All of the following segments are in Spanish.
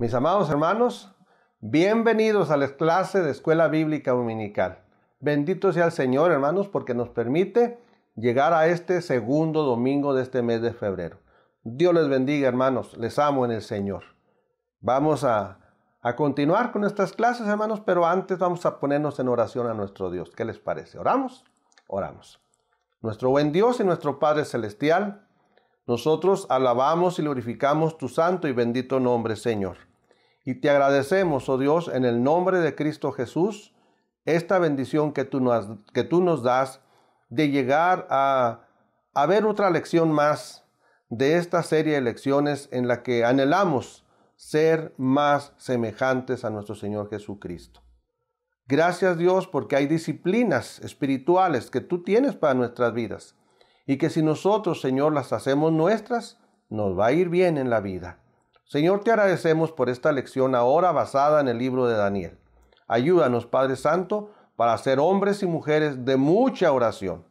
Mis amados hermanos, bienvenidos a la clase de Escuela Bíblica Dominical. Bendito sea el Señor, hermanos, porque nos permite llegar a este segundo domingo de este mes de febrero. Dios les bendiga, hermanos. Les amo en el Señor. Vamos a continuar con estas clases, hermanos, pero antes vamos a ponernos en oración a nuestro Dios. ¿Qué les parece? ¿Oramos? Oramos. Nuestro buen Dios y nuestro Padre Celestial, nosotros alabamos y glorificamos tu santo y bendito nombre, Señor. Y te agradecemos, oh Dios, en el nombre de Cristo Jesús, esta bendición que tú nos das de llegar a ver otra lección más de esta serie de lecciones en la que anhelamos ser más semejantes a nuestro Señor Jesucristo. Gracias, Dios, porque hay disciplinas espirituales que tú tienes para nuestras vidas y que si nosotros, Señor, las hacemos nuestras, nos va a ir bien en la vida. Señor, te agradecemos por esta lección ahora basada en el libro de Daniel. Ayúdanos, Padre Santo, para ser hombres y mujeres de mucha oración.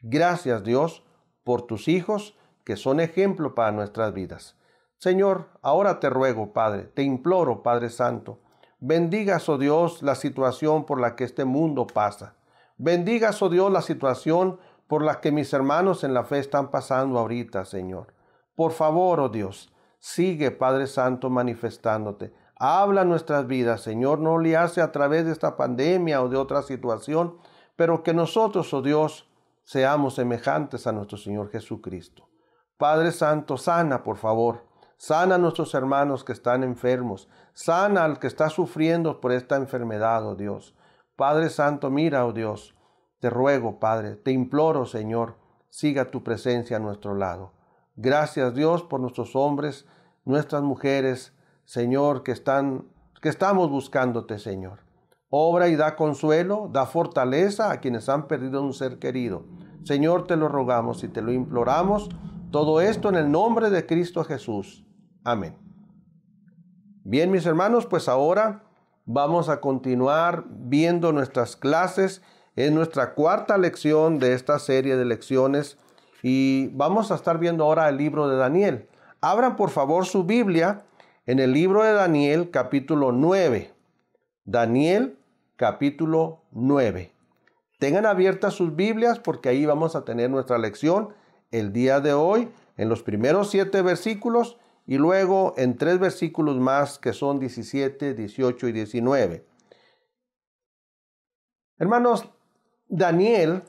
Gracias, Dios, por tus hijos que son ejemplo para nuestras vidas. Señor, ahora te ruego, Padre, te imploro, Padre Santo, bendigas, oh Dios, la situación por la que este mundo pasa. Bendigas, oh Dios, la situación por la que mis hermanos en la fe están pasando ahorita, Señor. Por favor, oh Dios, sigue, Padre Santo, manifestándote. Habla nuestras vidas, Señor, no le hace a través de esta pandemia o de otra situación, pero que nosotros, oh Dios, seamos semejantes a nuestro Señor Jesucristo. Padre Santo, sana, por favor. Sana a nuestros hermanos que están enfermos. Sana al que está sufriendo por esta enfermedad, oh Dios. Padre Santo, mira, oh Dios, te ruego, Padre, te imploro, Señor, siga tu presencia a nuestro lado. Gracias, Dios, por nuestros hombres, nuestras mujeres, Señor, que estamos buscándote, Señor. Obra y da consuelo, da fortaleza a quienes han perdido un ser querido. Señor, te lo rogamos y te lo imploramos. Todo esto en el nombre de Cristo Jesús. Amén. Bien, mis hermanos, pues ahora vamos a continuar viendo nuestras clases. Es nuestra cuarta lección de esta serie de lecciones y vamos a estar viendo ahora el libro de Daniel. Abran por favor su Biblia en el libro de Daniel capítulo 9. Daniel capítulo 9. Tengan abiertas sus Biblias porque ahí vamos a tener nuestra lección el día de hoy en los primeros 7 versículos y luego en 3 versículos más que son 17, 18 y 19. Hermanos, Daniel,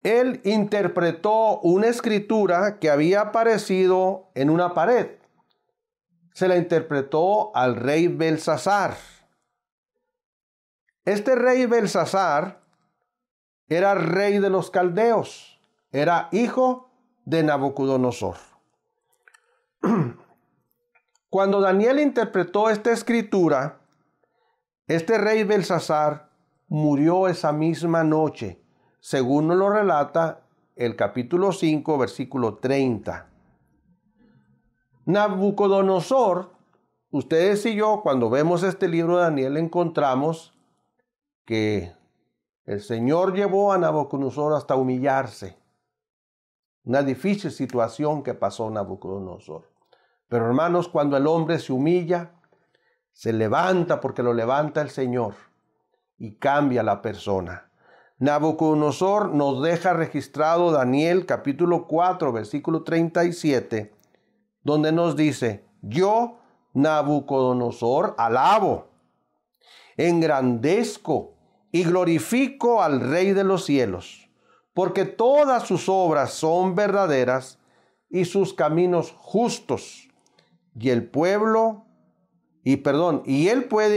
él interpretó una escritura que había aparecido en una pared. Se la interpretó al rey Belsasar. Este rey Belsasar era rey de los caldeos. Era hijo de Nabucodonosor. Cuando Daniel interpretó esta escritura, este rey Belsasar murió esa misma noche, según nos lo relata el capítulo 5, versículo 30. Nabucodonosor, ustedes y yo, cuando vemos este libro de Daniel, encontramos que el Señor llevó a Nabucodonosor hasta humillarse. Una difícil situación que pasó Nabucodonosor. Pero hermanos, cuando el hombre se humilla, se levanta porque lo levanta el Señor y cambia la persona. Nabucodonosor nos deja registrado Daniel capítulo 4, versículo 37, donde nos dice: yo, Nabucodonosor, alabo, engrandezco y glorifico al Rey de los cielos, porque todas sus obras son verdaderas y sus caminos justos, y él puede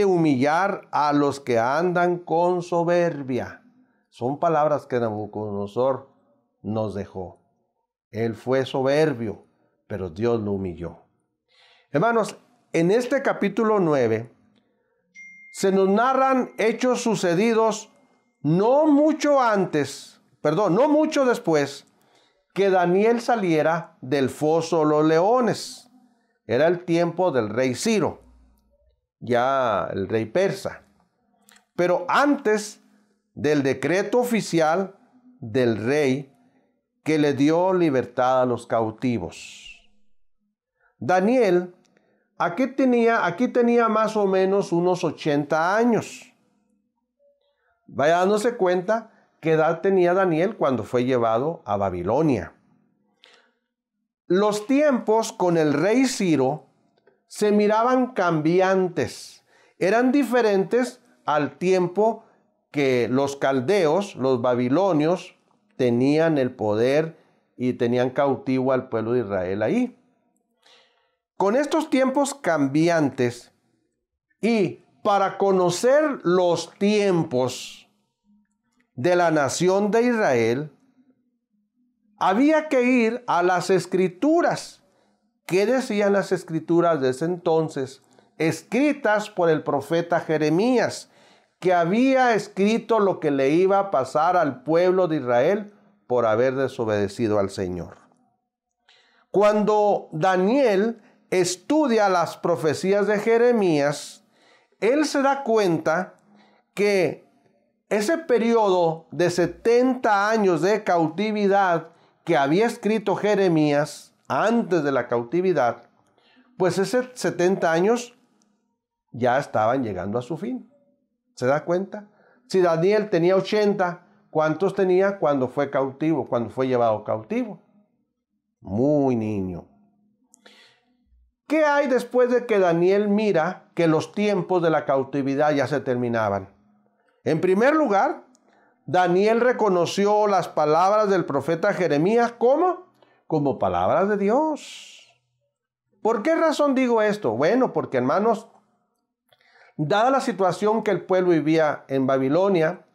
humillar a los que andan con soberbia. Son palabras que Nabucodonosor nos dejó. Él fue soberbio, pero Dios lo humilló. Hermanos, en este capítulo 9 se nos narran hechos sucedidos no mucho después que Daniel saliera del foso de los leones. Era el tiempo del rey Ciro, ya el rey persa. Pero antes del decreto oficial del rey que le dio libertad a los cautivos. Daniel aquí tenía más o menos unos 80 años. Vaya dándose cuenta qué edad tenía Daniel cuando fue llevado a Babilonia. Los tiempos con el rey Ciro se miraban cambiantes. Eran diferentes al tiempo que los caldeos, los babilonios, tenían el poder y tenían cautivo al pueblo de Israel ahí. Con estos tiempos cambiantes y para conocer los tiempos de la nación de Israel, había que ir a las escrituras. ¿Qué decían las escrituras de ese entonces? Escritas por el profeta Jeremías, que había escrito lo que le iba a pasar al pueblo de Israel por haber desobedecido al Señor. Cuando Daniel estudia las profecías de Jeremías, él se da cuenta que ese periodo de 70 años de cautividad que había escrito Jeremías antes de la cautividad, pues esos 70 años ya estaban llegando a su fin. ¿Se da cuenta? Si Daniel tenía 80, ¿cuántos tenía cuando fue cautivo, cuando fue llevado cautivo? Muy niño. ¿Qué hay después de que Daniel mira que los tiempos de la cautividad ya se terminaban? En primer lugar, Daniel reconoció las palabras del profeta Jeremías como palabras de Dios. ¿Por qué razón digo esto? Bueno, porque hermanos, dada la situación que el pueblo vivía en Babilonia,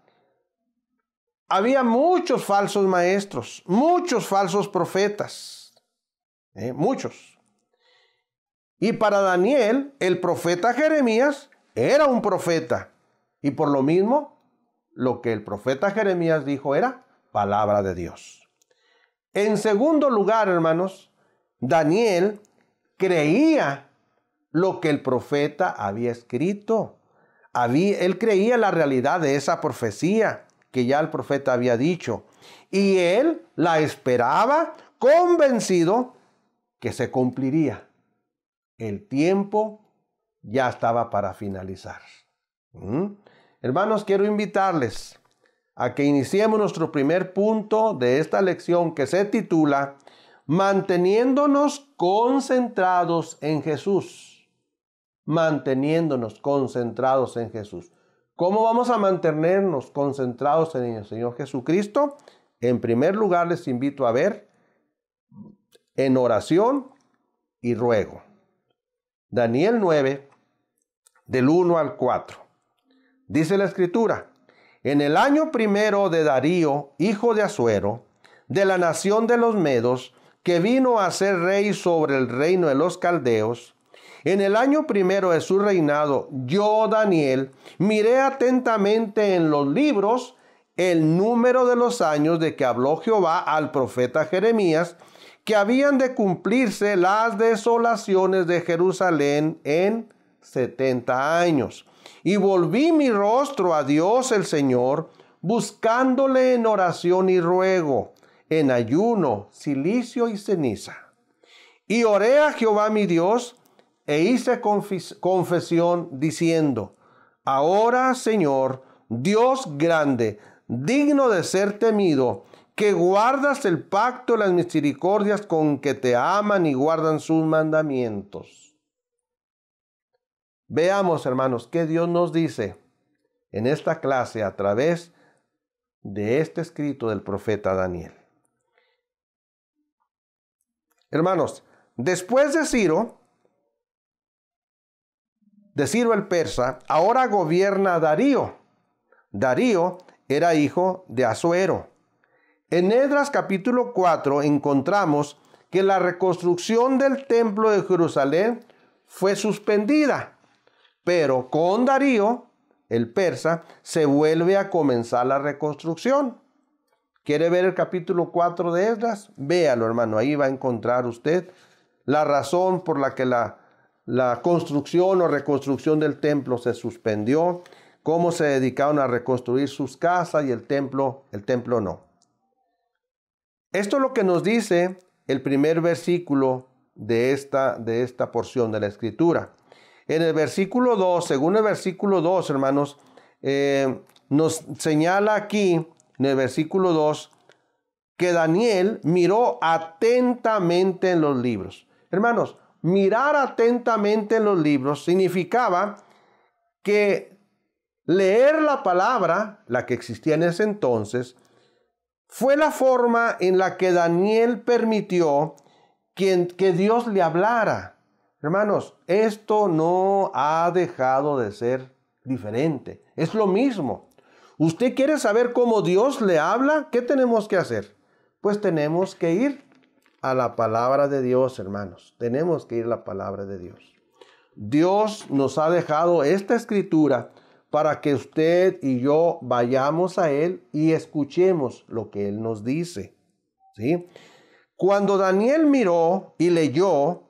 había muchos falsos maestros, muchos falsos profetas, muchos. Y para Daniel, el profeta Jeremías era un profeta. Y por lo mismo, lo que el profeta Jeremías dijo era palabra de Dios. En segundo lugar, hermanos, Daniel creía lo que el profeta había escrito. Él creía la realidad de esa profecía que ya el profeta había dicho. Y él la esperaba convencido que se cumpliría. El tiempo ya estaba para finalizar. Hermanos, quiero invitarles a que iniciemos nuestro primer punto de esta lección que se titula Manteniéndonos concentrados en Jesús. Manteniéndonos concentrados en Jesús. ¿Cómo vamos a mantenernos concentrados en el Señor Jesucristo? En primer lugar, les invito a ver en oración y ruego. Daniel 9, del 1 al 4. Dice la Escritura: en el año primero de Darío, hijo de Asuero, de la nación de los Medos, que vino a ser rey sobre el reino de los caldeos, en el año primero de su reinado, yo, Daniel, miré atentamente en los libros el número de los años de que habló Jehová al profeta Jeremías, que habían de cumplirse las desolaciones de Jerusalén en 70 años. Y volví mi rostro a Dios el Señor, buscándole en oración y ruego, en ayuno, cilicio y ceniza. Y oré a Jehová mi Dios, e hice confesión diciendo: ahora, Señor, Dios grande, digno de ser temido, que guardas el pacto y las misericordias con que te aman y guardan sus mandamientos. Veamos, hermanos, qué Dios nos dice en esta clase a través de este escrito del profeta Daniel. Hermanos, después de Ciro el persa, ahora gobierna Darío. Darío era hijo de Asuero. En Esdras capítulo 4 encontramos que la reconstrucción del templo de Jerusalén fue suspendida, pero con Darío, el persa, se vuelve a comenzar la reconstrucción. ¿Quiere ver el capítulo 4 de Esdras? Véalo, hermano, ahí va a encontrar usted la razón por la que la construcción o reconstrucción del templo se suspendió, cómo se dedicaron a reconstruir sus casas y el templo no. Esto es lo que nos dice el primer versículo de esta porción de la Escritura. En el versículo 2, según el versículo 2, hermanos, nos señala aquí, en el versículo 2, que Daniel miró atentamente en los libros. Hermanos, mirar atentamente en los libros significaba que leer la palabra, la que existía en ese entonces, fue la forma en la que Daniel permitió que Dios le hablara. Hermanos, esto no ha dejado de ser diferente. Es lo mismo. ¿Usted quiere saber cómo Dios le habla? ¿Qué tenemos que hacer? Pues tenemos que ir a la palabra de Dios, hermanos. Tenemos que ir a la palabra de Dios. Dios nos ha dejado esta escritura para que usted y yo vayamos a Él y escuchemos lo que Él nos dice. ¿Sí? Cuando Daniel miró y leyó,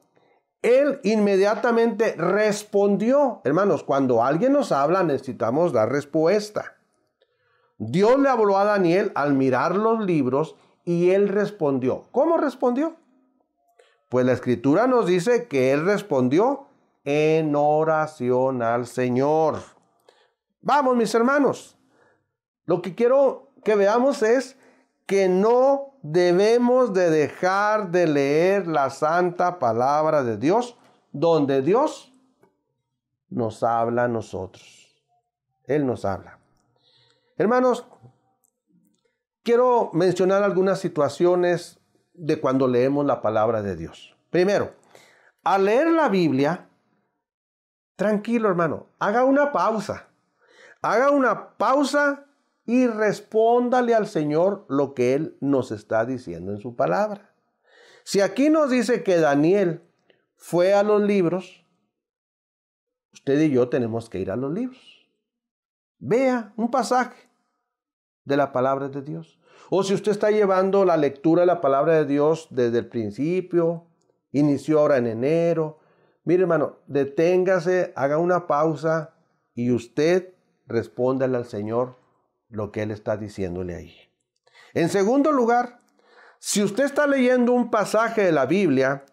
él inmediatamente respondió. Hermanos, cuando alguien nos habla, necesitamos dar respuesta. Dios le habló a Daniel al mirar los libros y él respondió. ¿Cómo respondió? Pues la Escritura nos dice que él respondió en oración al Señor. Vamos, mis hermanos. Lo que quiero que veamos es que no debemos de dejar de leer la santa palabra de Dios, donde Dios nos habla a nosotros. Él nos habla. Hermanos, quiero mencionar algunas situaciones de cuando leemos la palabra de Dios. Primero, al leer la Biblia, tranquilo, hermano, haga una pausa. Haga una pausa y respóndale al Señor lo que Él nos está diciendo en su palabra. Si aquí nos dice que Daniel fue a los libros, usted y yo tenemos que ir a los libros. Vea un pasaje de la palabra de Dios. O si usted está llevando la lectura de la palabra de Dios desde el principio, inició ahora en enero. Mire, hermano, deténgase, haga una pausa y usted respóndale al Señor lo que Él está diciéndole ahí. En segundo lugar, si usted está leyendo un pasaje de la Biblia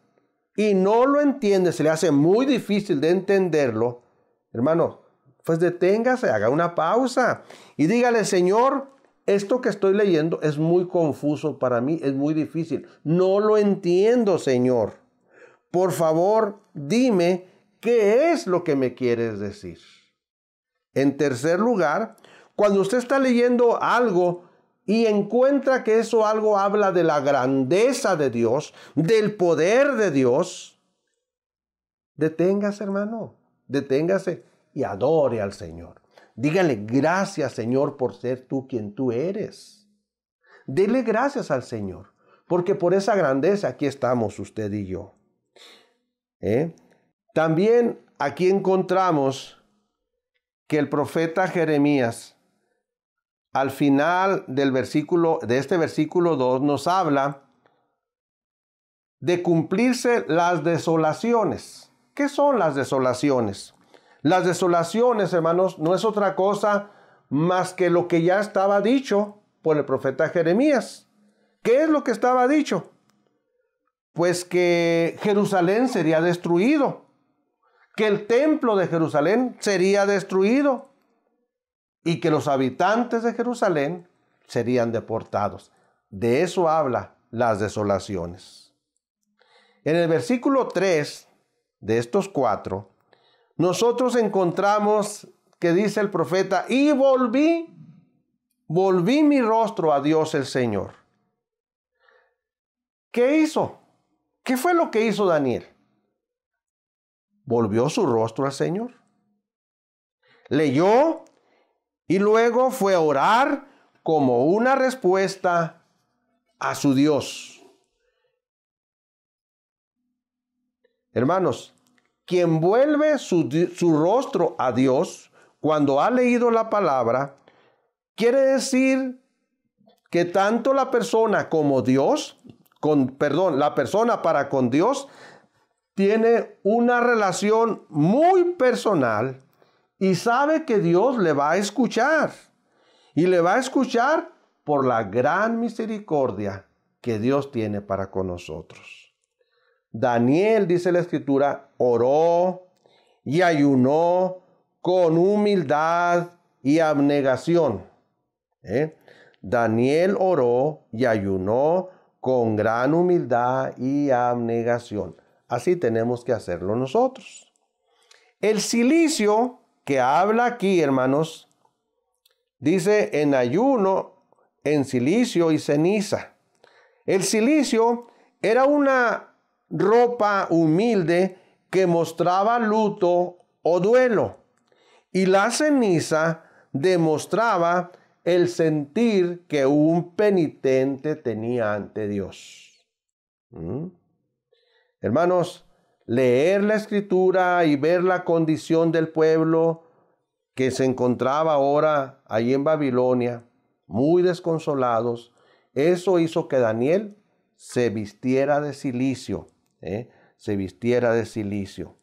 y no lo entiende, se le hace muy difícil de entenderlo, hermano, pues deténgase, haga una pausa y dígale: Señor, esto que estoy leyendo es muy confuso para mí, es muy difícil. No lo entiendo, Señor. Por favor, dime qué es lo que me quieres decir. En tercer lugar, cuando usted está leyendo algo y encuentra que eso algo habla de la grandeza de Dios, del poder de Dios, deténgase, hermano, deténgase y adore al Señor. Dígale: gracias, Señor, por ser tú quien tú eres. Dele gracias al Señor, porque por esa grandeza aquí estamos usted y yo. También aquí encontramos que el profeta Jeremías, al final de este versículo 2, nos habla de cumplirse las desolaciones. ¿Qué son las desolaciones? Las desolaciones, hermanos, no es otra cosa más que lo que ya estaba dicho por el profeta Jeremías. ¿Qué es lo que estaba dicho? Pues que Jerusalén sería destruido, que el templo de Jerusalén sería destruido y que los habitantes de Jerusalén serían deportados. De eso habla las desolaciones. En el versículo 3 de estos 4, nosotros encontramos que dice el profeta: y volví mi rostro a Dios el Señor. ¿Qué hizo? ¿Qué fue lo que hizo Daniel? Volvió su rostro al Señor. Leyó y luego fue a orar como una respuesta a su Dios. Hermanos, quien vuelve su rostro a Dios cuando ha leído la palabra, quiere decir que tanto la persona como Dios, la persona para con Dios, tiene una relación muy personal y sabe que Dios le va a escuchar. Y le va a escuchar por la gran misericordia que Dios tiene para con nosotros. Daniel, dice la Escritura, oró y ayunó con humildad y abnegación. Daniel oró y ayunó con gran humildad y abnegación. Así tenemos que hacerlo nosotros. El cilicio que habla aquí, hermanos, dice en ayuno, en cilicio y ceniza. El cilicio era una ropa humilde que mostraba luto o duelo. Y la ceniza demostraba el sentir que un penitente tenía ante Dios. Hermanos, leer la Escritura y ver la condición del pueblo que se encontraba ahora allí en Babilonia, muy desconsolados, eso hizo que Daniel se vistiera de cilicio, se vistiera de cilicio.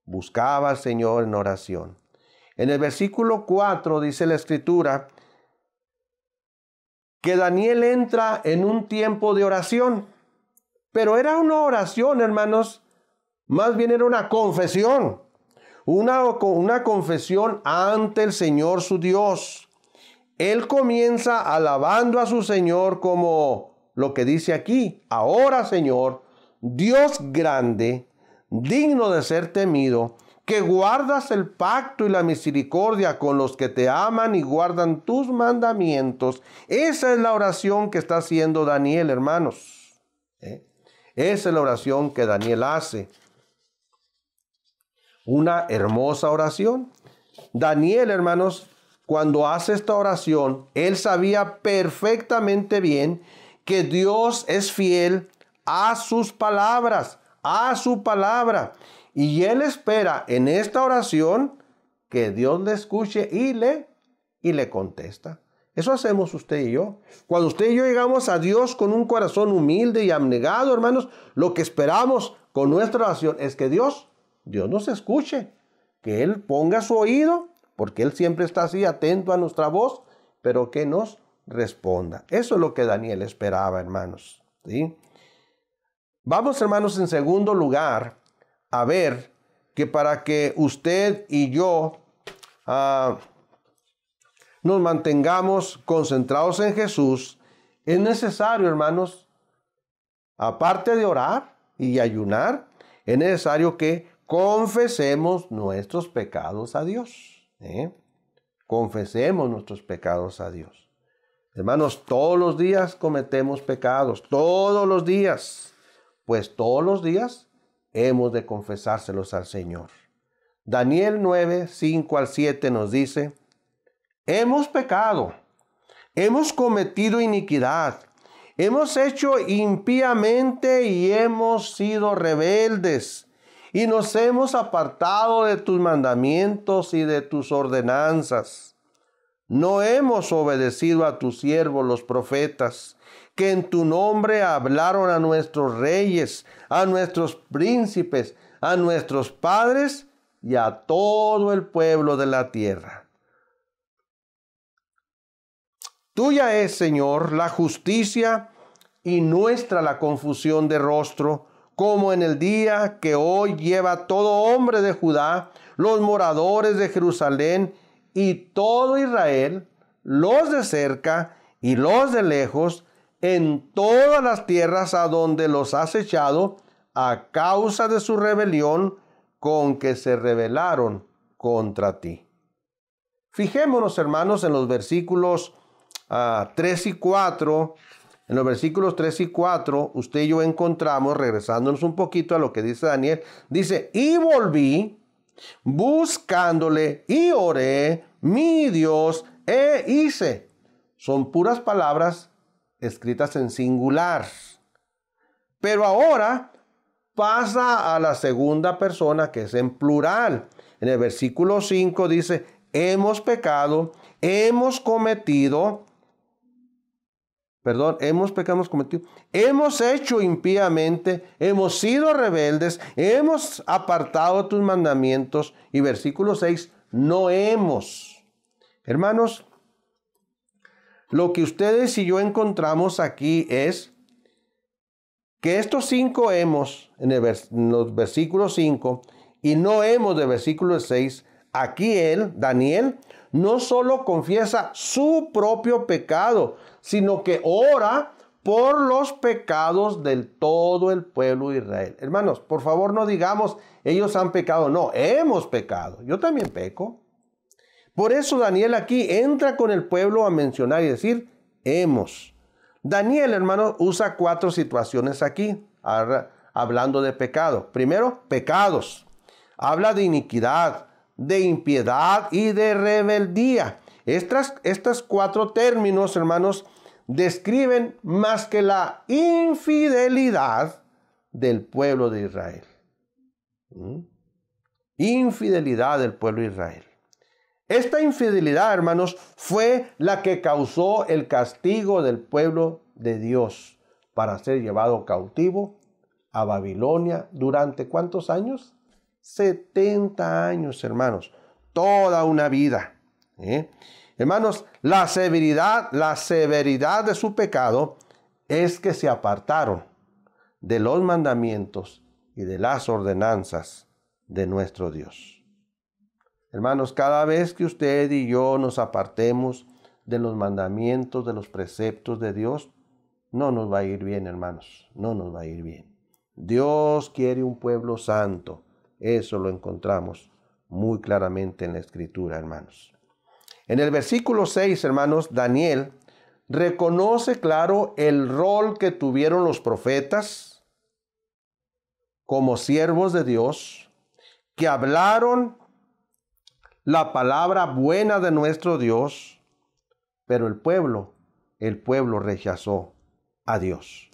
Buscaba al Señor en oración. En el versículo 4 dice la Escritura que Daniel entra en un tiempo de oración. Pero era una oración, hermanos, más bien era una confesión. Una confesión ante el Señor su Dios. Él comienza alabando a su Señor como lo que dice aquí. Ahora, Señor, Dios grande, digno de ser temido, que guardas el pacto y la misericordia con los que te aman y guardan tus mandamientos. Esa es la oración que está haciendo Daniel, hermanos. Esa es la oración que Daniel hace. Una hermosa oración. Daniel, hermanos, cuando hace esta oración, él sabía perfectamente bien que Dios es fiel a sus palabras, a su palabra. Y él espera en esta oración que Dios le escuche y le contesta. Eso hacemos usted y yo. Cuando usted y yo llegamos a Dios con un corazón humilde y abnegado, hermanos, lo que esperamos con nuestra oración es que Dios nos escuche, que Él ponga su oído, porque Él siempre está así atento a nuestra voz, pero que nos responda. Eso es lo que Daniel esperaba, hermanos. ¿Sí? Vamos, hermanos, en segundo lugar, a ver que para que usted y yo nos mantengamos concentrados en Jesús, es necesario, hermanos, aparte de orar y ayunar, es necesario que confesemos nuestros pecados a Dios. Confesemos nuestros pecados a Dios. Hermanos, todos los días cometemos pecados, todos los días. Pues todos los días hemos de confesárselos al Señor. Daniel 9, 5 al 7 nos dice: hemos pecado, hemos cometido iniquidad, hemos hecho impíamente y hemos sido rebeldes, y nos hemos apartado de tus mandamientos y de tus ordenanzas. No hemos obedecido a tus siervos los profetas, que en tu nombre hablaron a nuestros reyes, a nuestros príncipes, a nuestros padres y a todo el pueblo de la tierra. Tuya es, Señor, la justicia y nuestra la confusión de rostro, como en el día que hoy lleva todo hombre de Judá, los moradores de Jerusalén y todo Israel, los de cerca y los de lejos, en todas las tierras a donde los has echado, a causa de su rebelión con que se rebelaron contra ti. Fijémonos, hermanos, en los versículos 3 y 4. En los versículos 3 y 4, usted y yo encontramos, regresándonos un poquito a lo que dice Daniel, dice: y volví buscándole y oré mi Dios e hice. Son puras palabras escritas en singular. Pero ahora pasa a la segunda persona, que es en plural. En el versículo 5 dice: hemos pecado, hemos hecho impíamente, hemos sido rebeldes, hemos apartado tus mandamientos. Y versículo 6, no hemos. Hermanos, lo que ustedes y yo encontramos aquí es que estos 5 hemos, en los versículos 5, y no hemos de versículo 6, aquí Daniel, no solo confiesa su propio pecado, sino que ora por los pecados del todo el pueblo de Israel. Hermanos, por favor no digamos, ellos han pecado. No, hemos pecado. Yo también peco. Por eso Daniel aquí entra con el pueblo a mencionar y decir, hemos. Daniel, hermanos, usa 4 situaciones aquí, hablando de pecado. Primero, pecados. Habla de iniquidad, de impiedad y de rebeldía. Estas 4 términos, hermanos, describen más que la infidelidad del pueblo de Israel. Infidelidad del pueblo de Israel. Esta infidelidad, hermanos, fue la que causó el castigo del pueblo de Dios para ser llevado cautivo a Babilonia durante ¿cuántos años? 70 años, hermanos. Toda una vida. Hermanos, la severidad de su pecado es que se apartaron de los mandamientos y de las ordenanzas de nuestro Dios. Hermanos, cada vez que usted y yo nos apartemos de los mandamientos, de los preceptos de Dios, no nos va a ir bien, hermanos. No nos va a ir bien. Dios quiere un pueblo santo. Eso lo encontramos muy claramente en la Escritura, hermanos. En el versículo 6, hermanos, Daniel reconoce claro el rol que tuvieron los profetas como siervos de Dios, que hablaron la palabra buena de nuestro Dios, pero el pueblo rechazó a Dios.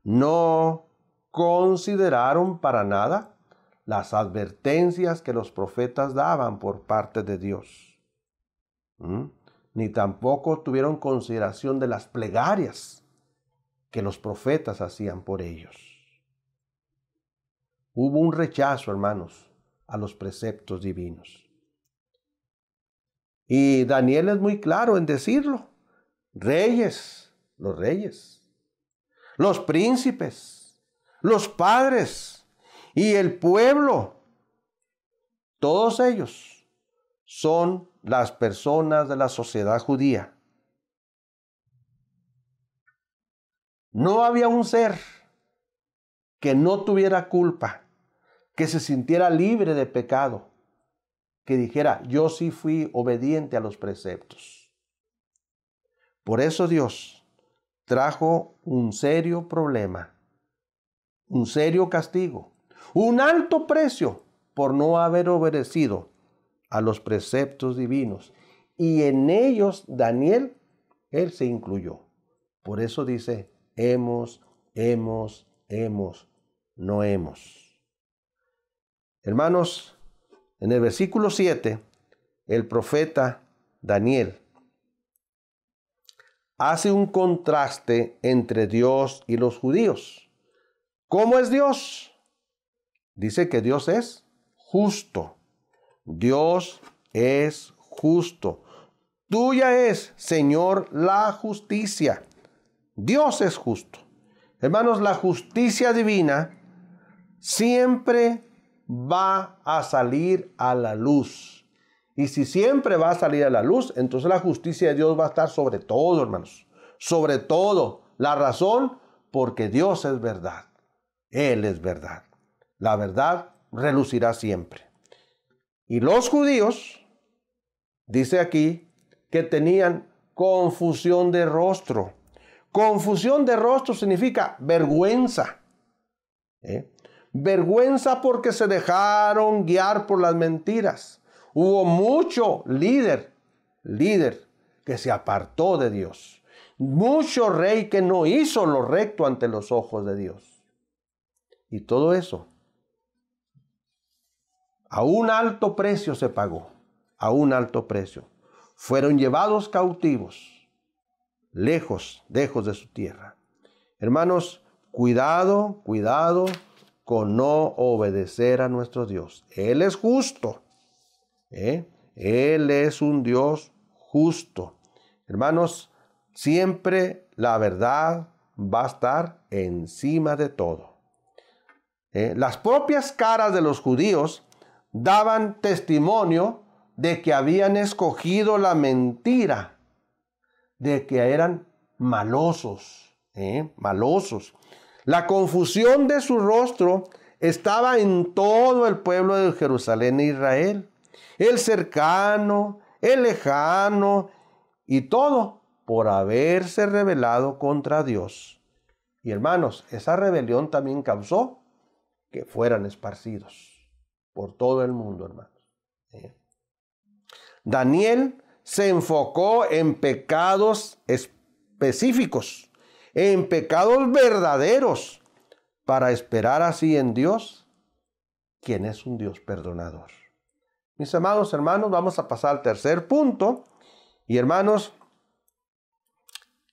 No consideraron para nada las advertencias que los profetas daban por parte de Dios. Ni tampoco tuvieron consideración de las plegarias que los profetas hacían por ellos. Hubo un rechazo, hermanos, a los preceptos divinos. Y Daniel es muy claro en decirlo. Los reyes, los príncipes, los padres y el pueblo, todos ellos son las personas de la sociedad judía. No había un ser que no tuviera culpa, que se sintiera libre de pecado, que dijera, yo sí fui obediente a los preceptos. Por eso Dios trajo un serio problema, un serio castigo, un alto precio por no haber obedecido a los preceptos divinos. Y en ellos Daniel, él se incluyó. Por eso dice, hemos, no hemos. Hermanos, en el versículo 7, el profeta Daniel hace un contraste entre Dios y los judíos. ¿Cómo es Dios? Dice que Dios es justo. Dios es justo. Tuya es, Señor, la justicia. Dios es justo. Hermanos, la justicia divina siempre va a salir a la luz. Y si siempre va a salir a la luz, entonces la justicia de Dios va a estar sobre todo, hermanos. Sobre todo. La razón, porque Dios es verdad. Él es verdad. La verdad relucirá siempre. Y los judíos, dice aquí, que tenían confusión de rostro. Confusión de rostro significa vergüenza. Vergüenza porque se dejaron guiar por las mentiras. Hubo mucho líder que se apartó de Dios. Mucho rey que no hizo lo recto ante los ojos de Dios. Y todo eso, a un alto precio se pagó. A un alto precio. Fueron llevados cautivos, lejos de su tierra. Hermanos, cuidado con no obedecer a nuestro Dios. Él es justo. Él es un Dios justo. Hermanos, siempre la verdad va a estar encima de todo. Las propias caras de los judíos daban testimonio de que habían escogido la mentira, de que eran malosos, malosos. La confusión de su rostro estaba en todo el pueblo de Jerusalén e Israel, el cercano, el lejano, y todo por haberse rebelado contra Dios. Y hermanos, esa rebelión también causó que fueran esparcidos por todo el mundo, hermanos. Daniel se enfocó en pecados específicos, en pecados verdaderos, para esperar así en Dios, quien es un Dios perdonador. Mis amados hermanos, vamos a pasar al tercer punto. Y hermanos,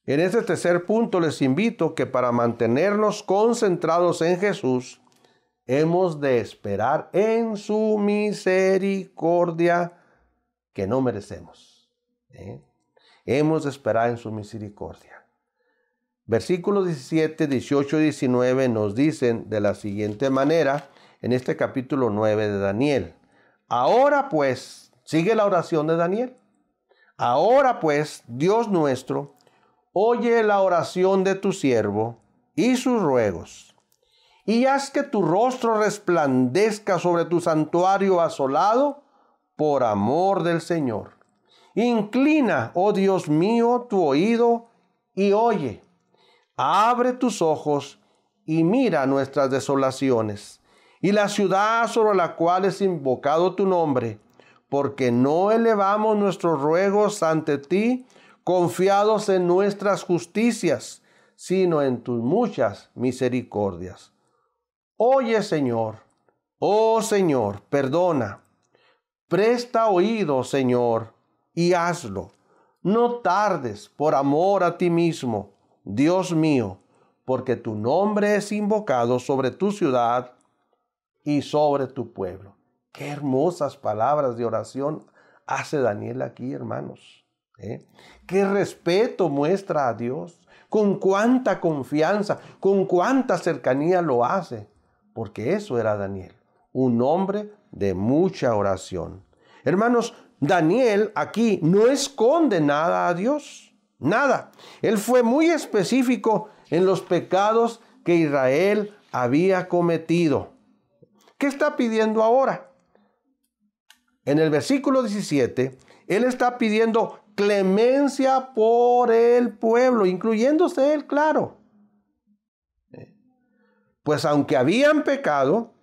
en este tercer punto les invito que para mantenernos concentrados en Jesús, hemos de esperar en su misericordia que no merecemos. Hemos de esperar en su misericordia. Versículos 17, 18 y 19 nos dicen de la siguiente manera en este capítulo 9 de Daniel. Ahora pues, sigue la oración de Daniel. Ahora pues, Dios nuestro, oye la oración de tu siervo y sus ruegos, y haz que tu rostro resplandezca sobre tu santuario asolado por amor del Señor. Inclina, oh Dios mío, tu oído y oye. Abre tus ojos y mira nuestras desolaciones y la ciudad sobre la cual es invocado tu nombre, porque no elevamos nuestros ruegos ante ti, confiados en nuestras justicias, sino en tus muchas misericordias. Oye, Señor, oh Señor, perdona. Presta oído, Señor, y hazlo. No tardes por amor a ti mismo, Dios mío, porque tu nombre es invocado sobre tu ciudad y sobre tu pueblo. Qué hermosas palabras de oración hace Daniel aquí, hermanos. Qué respeto muestra a Dios. Con cuánta confianza, con cuánta cercanía lo hace. Porque eso era Daniel, un hombre de mucha oración. Hermanos, Daniel aquí no esconde nada a Dios. Nada. Él fue muy específico en los pecados que Israel había cometido. ¿Qué está pidiendo ahora? En el versículo 17, él está pidiendo clemencia por el pueblo, incluyéndose él, claro. Pues aunque habían pecado,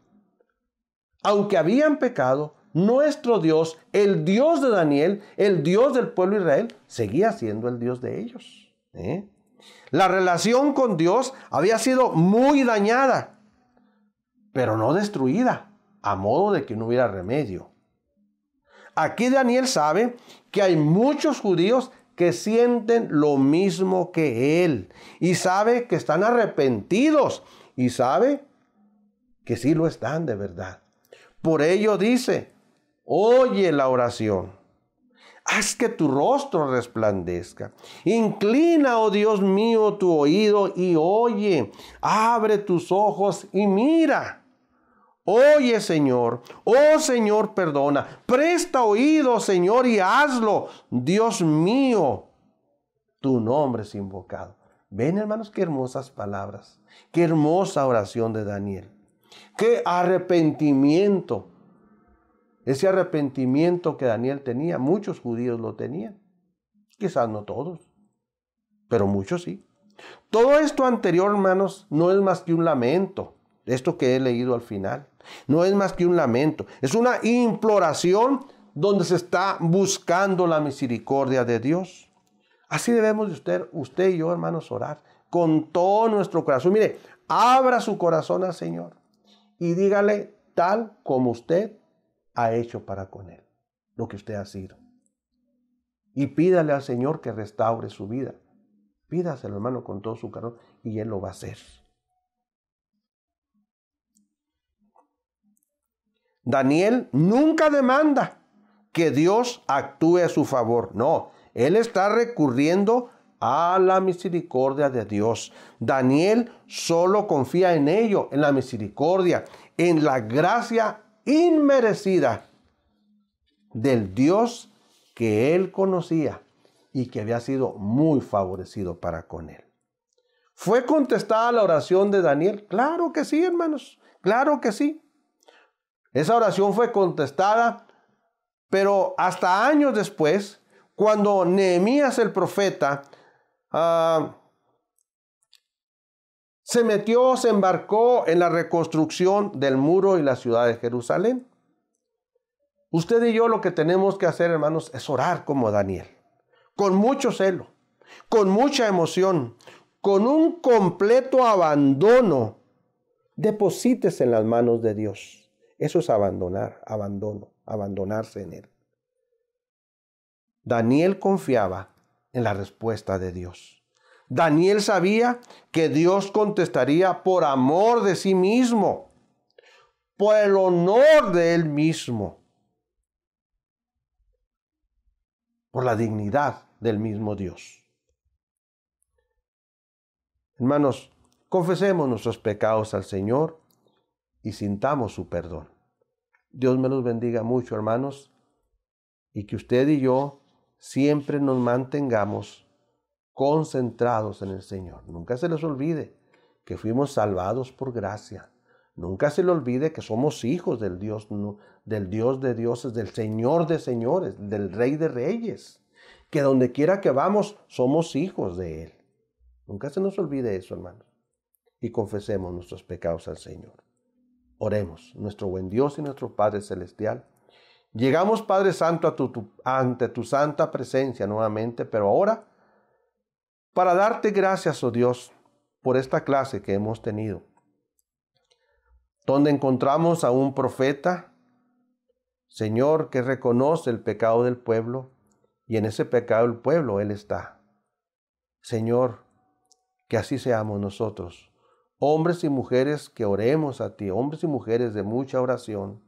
nuestro Dios, el Dios de Daniel, el Dios del pueblo de Israel, seguía siendo el Dios de ellos. La relación con Dios había sido muy dañada, pero no destruida, a modo de que no hubiera remedio. Aquí Daniel sabe que hay muchos judíos que sienten lo mismo que él, y sabe que están arrepentidos, y sabe que sí lo están de verdad. Por ello dice, oye la oración, haz que tu rostro resplandezca. Inclina, oh Dios mío, tu oído y oye. Abre tus ojos y mira. Oye, Señor. Oh, Señor, perdona. Presta oído, Señor, y hazlo. Dios mío, tu nombre es invocado. Ven, hermanos, qué hermosas palabras. Qué hermosa oración de Daniel. Qué arrepentimiento. Ese arrepentimiento que Daniel tenía, muchos judíos lo tenían. Quizás no todos, pero muchos sí. Todo esto anterior, hermanos, no es más que un lamento. Esto que he leído al final. No es más que un lamento. Es una imploración donde se está buscando la misericordia de Dios. Así debemos de usted y yo, hermanos, orar con todo nuestro corazón. Mire, abra su corazón al Señor y dígale tal como usted ha hecho para con Él, lo que usted ha sido. Y pídale al Señor que restaure su vida. Pídaselo, hermano, con todo su corazón y Él lo va a hacer. Daniel nunca demanda que Dios actúe a su favor. No, él está recurriendo a la misericordia de Dios. Daniel solo confía en ello, en la misericordia, en la gracia inmerecida del Dios que él conocía y que había sido muy favorecido para con él. ¿Fue contestada la oración de Daniel? Claro que sí, hermanos, claro que sí. Esa oración fue contestada, pero hasta años después, cuando Nehemías el profeta se embarcó en la reconstrucción del muro y la ciudad de Jerusalén. Usted y yo lo que tenemos que hacer, hermanos, es orar como Daniel, con mucho celo, con mucha emoción, con un completo abandono. Deposítese en las manos de Dios. Eso es abandonarse en Él. Daniel confiaba en la respuesta de Dios. Daniel sabía que Dios contestaría por amor de sí mismo, por el honor de él mismo, por la dignidad del mismo Dios. Hermanos, confesemos nuestros pecados al Señor y sintamos su perdón. Dios me los bendiga mucho, hermanos, y que usted y yo siempre nos mantengamos concentrados en el Señor. Nunca se les olvide que fuimos salvados por gracia. Nunca se le olvide que somos hijos del Dios de dioses, del Señor de señores, del Rey de reyes. Que donde quiera que vamos, somos hijos de Él. Nunca se nos olvide eso, hermanos. Y confesemos nuestros pecados al Señor. Oremos, nuestro buen Dios y nuestro Padre Celestial. Llegamos, Padre Santo, ante tu santa presencia nuevamente, pero ahora para darte gracias, oh Dios, por esta clase que hemos tenido, donde encontramos a un profeta, Señor, que reconoce el pecado del pueblo, y en ese pecado del pueblo Él está. Señor, que así seamos nosotros, hombres y mujeres que oremos a ti, hombres y mujeres de mucha oración,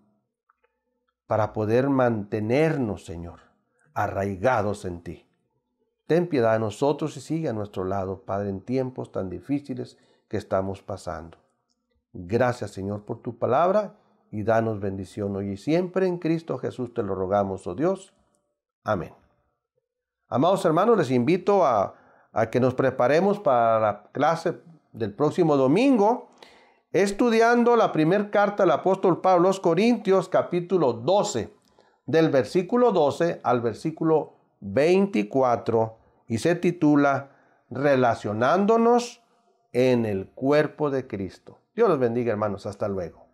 para poder mantenernos, Señor, arraigados en ti. Ten piedad de nosotros y sigue a nuestro lado, Padre, en tiempos tan difíciles que estamos pasando. Gracias, Señor, por tu palabra y danos bendición hoy y siempre. En Cristo Jesús te lo rogamos, oh Dios. Amén. Amados hermanos, les invito a que nos preparemos para la clase del próximo domingo, estudiando la primera carta del apóstol Pablo a los Corintios, capítulo 12, del versículo 12 al versículo 24, y se titula Relacionándonos en el cuerpo de Cristo. Dios los bendiga, hermanos. Hasta luego.